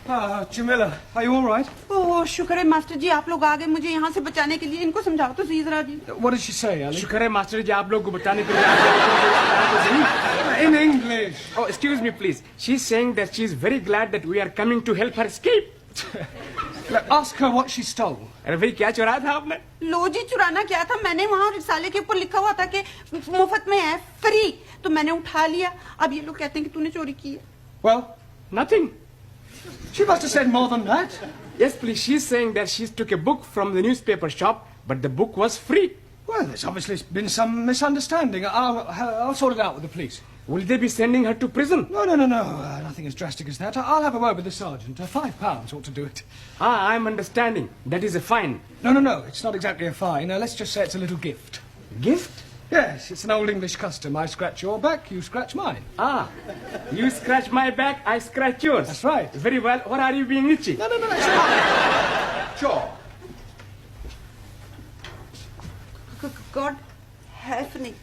Jamila, are you all right? ओह शुक्र है master जी आप लोग आ गए मुझे यहाँ से बचाने के लिए इनको समझाओ तो सही जरा जी What did she say, Ali? शुक्र है मास्टर जी आप लोग को बताने के लिए आ गए। In English. Oh, excuse me, please. She's saying that she's very glad that we are coming to help her escape. Look, ask her what she stole. अरे भाई क्या चुराया था आपने? लो जी चुराना क्या था मैंने वहाँ रिसाले के ऊपर लिखा हुआ था कि मुफ्त में है फ्री तो मैंने उठा लिया अब ये लोग कहते हैं कि तूने चोरी की है Well, Nothing. she must have said more than that. Yes, please. She's saying that she took a book from the newspaper shop, but the book was free. Well, there's obviously been some misunderstanding. I'll sort it out with the police. Will they be sending her to prison? No. Nothing as drastic as that. I'll have a word with the sergeant. £5 ought to do it. Ah, I'm understanding. That is a fine. No. It's not exactly a fine. Let's just say it's a little gift. Gift? Yes, it's an old English custom. I scratch your back, you scratch mine. Ah, you scratch my back, I scratch yours. That's right. Very well. What are you being itchy? No, it's fine. Sure. God help me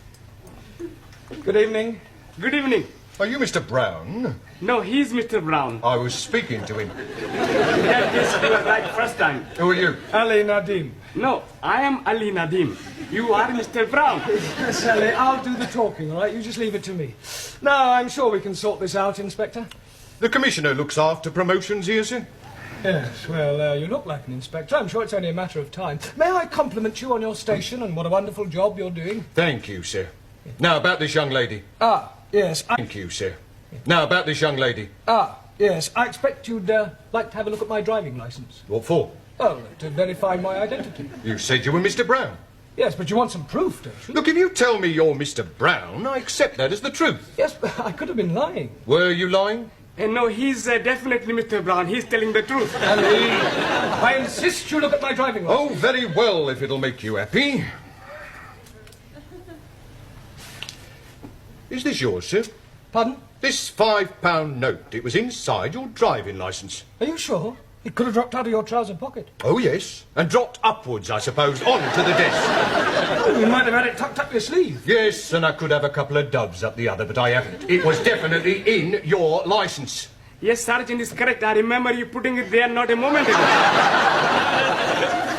Good evening. Good evening. Are you Mr. Brown? No, he's Mr. Brown. I was speaking to him. Yes, you were right first time. Who are you? Ali Nadim. No, I am Ali Nadim. You are Mr. Brown. Yes, Ali, I'll do the talking, all right? You just leave it to me. No, I'm sure we can sort this out, Inspector. The Commissioner looks after promotions here, sir. Yes, well, you look like an inspector. I'm sure it's only a matter of time. May I compliment you on your station and what a wonderful job you're doing? Thank you, sir. Now, about this young lady. Yes, Thank you, sir. Now, about this young lady. yes. I expect you'd like to have a look at my driving licence. What for? Oh, to verify my identity. You said you were Mr. Brown. Yes, but you want some proof, don't you? Look, if you tell me you're Mr. Brown, I accept that as the truth. Yes, but I could have been lying. Were you lying? No, he's definitely Mr. Brown. He's telling the truth. Ali, I insist you look at my driving licence. Oh, very well, if it'll make you happy. Is this yours, sir? Pardon? This £5 note. It was inside your driving licence. Are you sure? It could have dropped out of your trouser pocket. Oh, yes. And dropped upwards, I suppose, onto the desk. Oh, you might have had it tucked up your sleeve. Yes, and I could have a couple of doves up the other, but I haven't. It was definitely in your licence. Yes, Sergeant is correct. I remember you putting it there not a moment ago.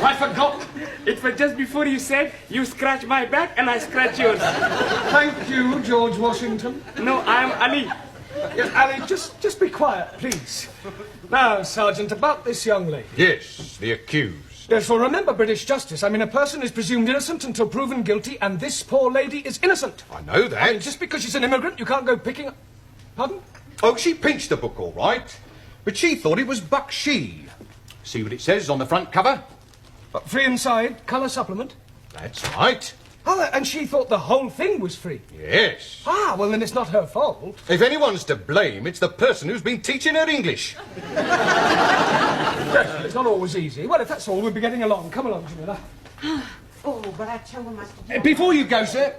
I forgot. It was just before you said, you scratch my back and I scratch yours. Thank you, George Washington. No, I am Ali. Yes, Ali, just be quiet, please. Now, Sergeant, about this young lady. Yes, the accused. Yes, well, remember British justice. I mean, a person is presumed innocent until proven guilty, and this poor lady is innocent. I know that. I mean, just because she's an immigrant, you can't go picking up... Pardon? Oh, she pinched the book all right, but she thought it was Bakshi. See what it says on the front cover? Free inside, colour supplement. That's right. Oh, and she thought the whole thing was free. Yes. Ah, well, then it's not her fault. If anyone's to blame, it's the person who's been teaching her English. Yes, it's not always easy. Well, if that's all, we'll be getting along. Come along, Jamila. Oh, बड़ा अच्छा हुआ master ji Before you go, sir,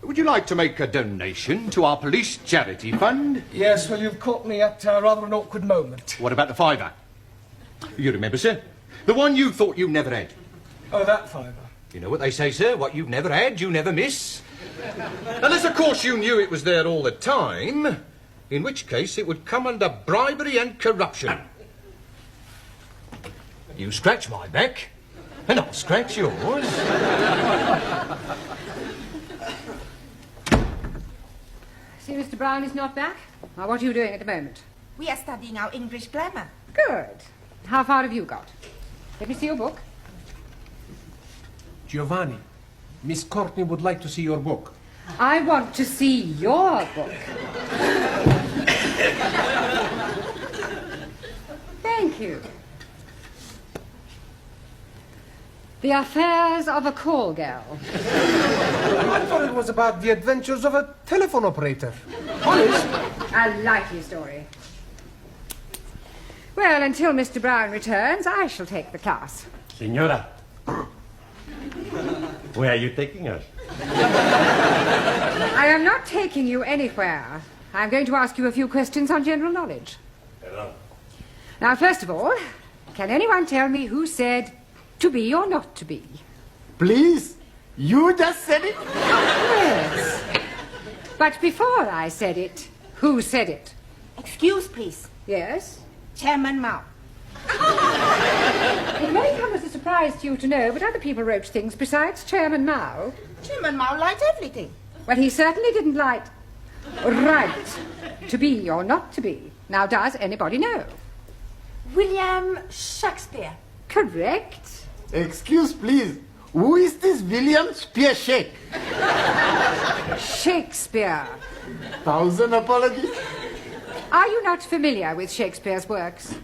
would you like to make a donation to our police charity fund? Yes, well, you've caught me at rather an awkward moment. What about the £5? You remember, sir? The one you thought you never had. Oh, that £5. You know what they say, sir? What you've never had, you never miss. Unless, of course, you knew it was there all the time, in which case it would come under bribery and corruption. You scratch my back, and I'll scratch yours. See, Mr. Brown is not back? Now, what are you doing at the moment? We are studying our English grammar. Good. How far have you got? Let me see your book. Giovanni, Miss Courtney would like to see your book. I want to see your book. Thank you. The Affairs of a Call Girl. I thought it was about the adventures of a telephone operator. Honest? A likely story. Well, until Mr. Brown returns, I shall take the class. Senora, where are you taking us? I am not taking you anywhere. I'm going to ask you a few questions on general knowledge. Hello. Now, first of all, can anyone tell me who said to be or not to be? Please? You just said it? Yes. But before I said it, who said it? Excuse, please. Yes? Chairman Mao. It may come as a surprise to you to know, but other people wrote things besides Chairman Mao. Chairman Mao liked everything. Well, he certainly didn't like right to be or not to be. Now, does anybody know? William Shakespeare. Correct. Excuse, please. Who is this William Spearshake? Shakespeare. Thousand apologies. Are you not familiar with Shakespeare's works?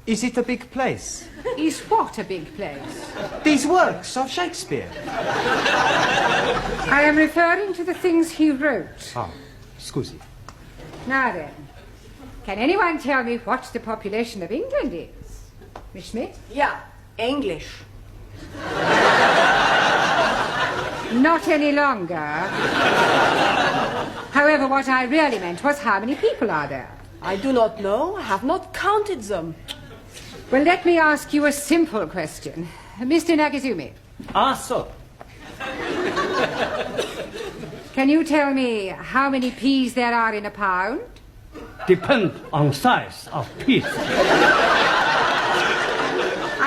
Is it a big place? Is what a big place? These works of Shakespeare. I am referring to the things he wrote. Ah, scusi. Now then, can anyone tell me what the population of England is? Miss Schmidt? Yeah, English. Not any longer. However, what I really meant was how many people are there? I do not know. I have not counted them. Well, let me ask you a simple question. Mr. Nagazumi, Ah, so. can you tell me how many peas there are in a pound? Depend on size of piece.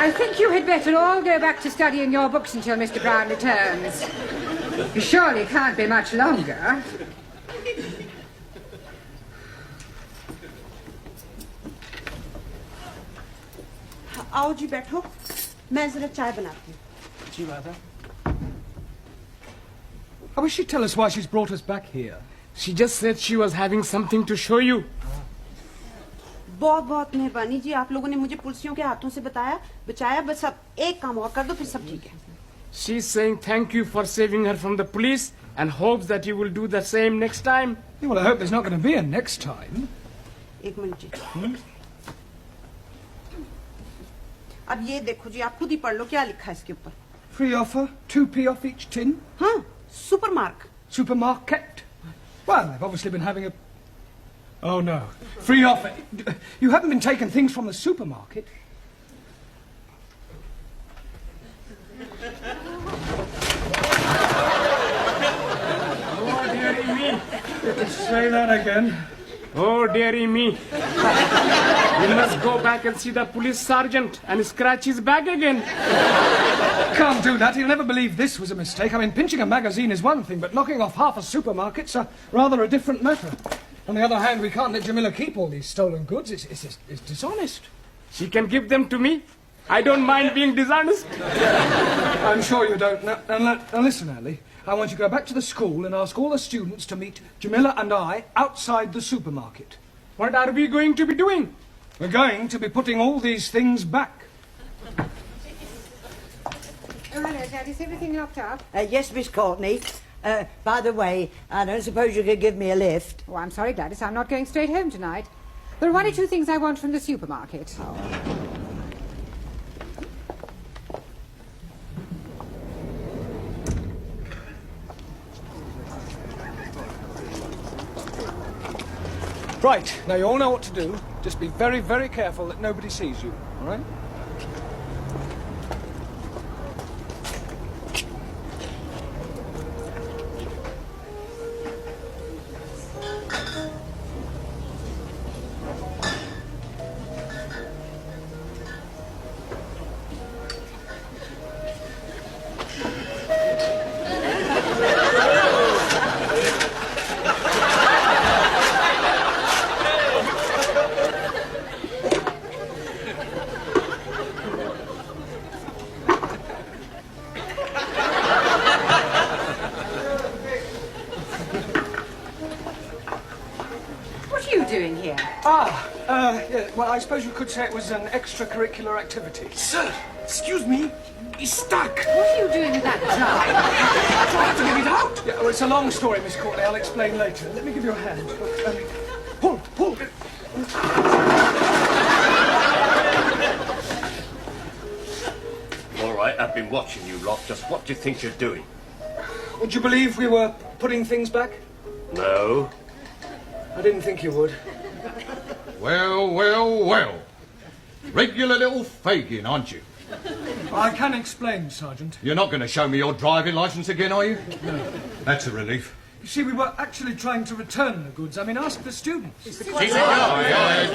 I think you had better all go back to studying your books until Mr. Brown returns. He surely can't be much longer. आओ जी बैठो मैं जरा चाय बनाती हूँ Gee, rather. I wish she'd tell us why she's brought us back here. She just said she was having something to show you. बहुत बहुत मेहरबानी जी आप लोगों ने मुझे पुलिसियों के हाथों से बचाया बस अब एक काम और कर दो फिर सब ठीक है She's saying thank you for saving her from the police and hopes that you will do the same next time. Yeah, well, I hope there's not going to be a next time. एक minute जी अब ये देखो जी आप खुद ही पढ़ लो क्या लिखा है इसके ऊपर Free offer, 2p off each tin. हाँ super mark Supermarket. Well, they've obviously been having a... Oh, no. Free offer. You haven't been taking things from the supermarket. Oh, dearie me. Say that again. Oh, dearie me. You must go back and see the police sergeant and scratch his back again. Can't do that. He'll never believe this was a mistake. I mean, pinching a magazine is one thing, but knocking off half a supermarket's rather a different matter. On the other hand, we can't let Jamila keep all these stolen goods. It's dishonest. She can give them to me. I don't mind being dishonest. I'm sure you don't. Now listen, Ali. I want you to go back to the school and ask all the students to meet Jamila and I outside the supermarket. What are we going to be doing? We're going to be putting all these things back. Oh, hello, Dad. Is everything locked up? Yes, Miss Courtney. By the way, I don't suppose you could give me a lift. Oh, I'm sorry, Gladys. I'm not going straight home tonight. There are one or two things I want from the supermarket. Right, now you all know what to do. Just be very, very careful that nobody sees you, all right? Yeah, well, I suppose you could say it was an extracurricular activity. Sir, excuse me. He's stuck. What are you doing with that jar? I have to get it out. Yeah, well, it's a long story, Miss Courtney. I'll explain later. Let me give you a hand. Pull. All right, I've been watching you lot. Just what do you think you're doing? Would you believe we were putting things back? No. I didn't think you would. Well. Regular little Fagin, aren't you? I can explain, Sergeant. You're not going to show me your driving licence again, are you? No. That's a relief. You see, we were actually trying to return the goods. I mean, ask the students. Quiet!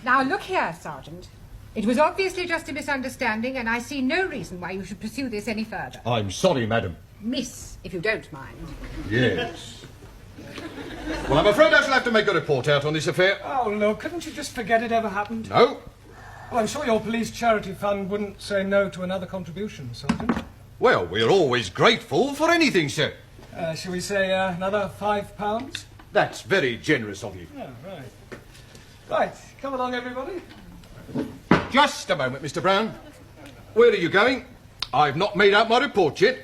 Now, look here, Sergeant. It was obviously just a misunderstanding, and I see no reason why you should pursue this any further. I'm sorry, madam. Miss, if you don't mind. Yes. Well, I'm afraid I shall have to make a report out on this affair. Oh, look, couldn't you just forget it ever happened? No. Well, I'm sure your police charity fund wouldn't say no to another contribution, Sergeant. Well, we're always grateful for anything, sir. Shall we say another £5? That's very generous of you. Oh, right. Right, come along, everybody. Just a moment, Mr. Brown. Where are you going? I've not made out my report yet.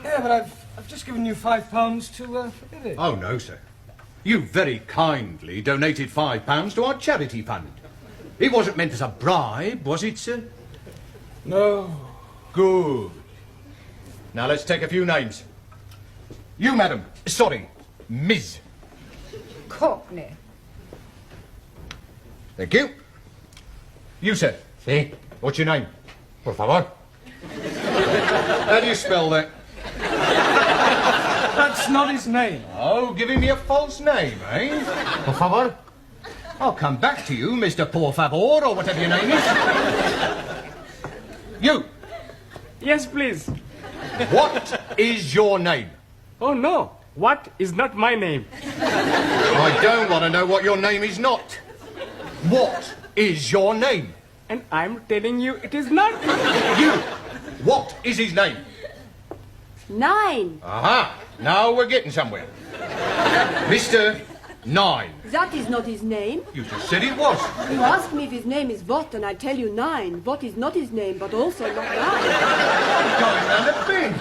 Yeah, but I've just given you £5 to forget it. Oh, no, sir. You very kindly donated £5 to our charity fund. It wasn't meant as a bribe, was it, sir? No. Good. Now let's take a few names. You, madam. Sorry, Ms. Courtney. Thank you. You, sir. Sí. What's your name? Por favor. How do you spell that? That's not his name. Oh, giving me a false name, eh? Por favor. I'll come back to you, Mr. Por Favor, or whatever your name is. You. Yes, please. What is your name? Oh, no. What is not my name? I don't want to know what your name is not. What is your name? And I'm telling you it is not. You. What is his name? 9. Aha. Now we're getting somewhere. Mr. 9. That is not his name. You just said it was. You ask me if his name is what, and I tell you 9. What is not his name, but also not 9. Going round a bend.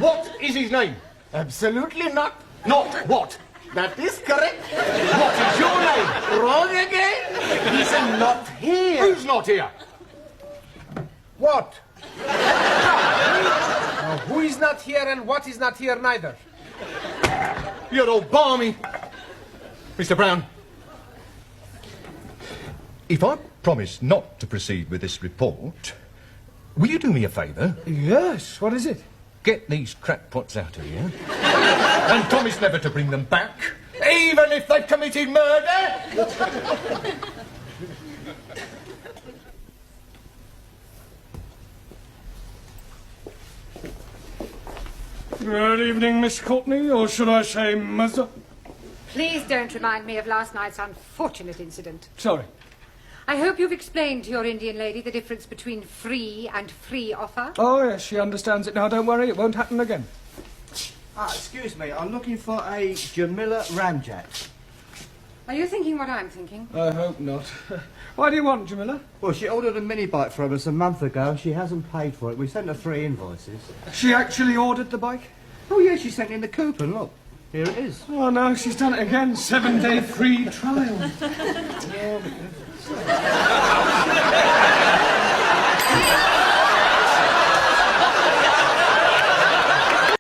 What is his name? Absolutely not. Not what? That is correct. What is your name? Wrong again. He's not here. Who's not here? What? Now, who is not here and what is not here neither? You're all balmy. Mr. Brown, if I promise not to proceed with this report, will you do me a favour? Yes, what is it? Get these crackpots out of here and promise never to bring them back, even if they've committed murder. Good evening, Miss Courtney, or should I say Mother? Please don't remind me of last night's unfortunate incident. Sorry. I hope you've explained to your Indian lady the difference between free and free offer. Oh, yes, she understands it now. Don't worry, it won't happen again. Excuse me, I'm looking for a Jamila Ramjet. Are you thinking what I'm thinking? I hope not. Why do you want, Jamila? Well, she ordered a mini bike from us a month ago and she hasn't paid for it. We sent her 3 invoices. She actually ordered the bike? Oh, yeah, she sent in the coupon. Look, here it is. Oh, no, she's done it again. 7-day free trial.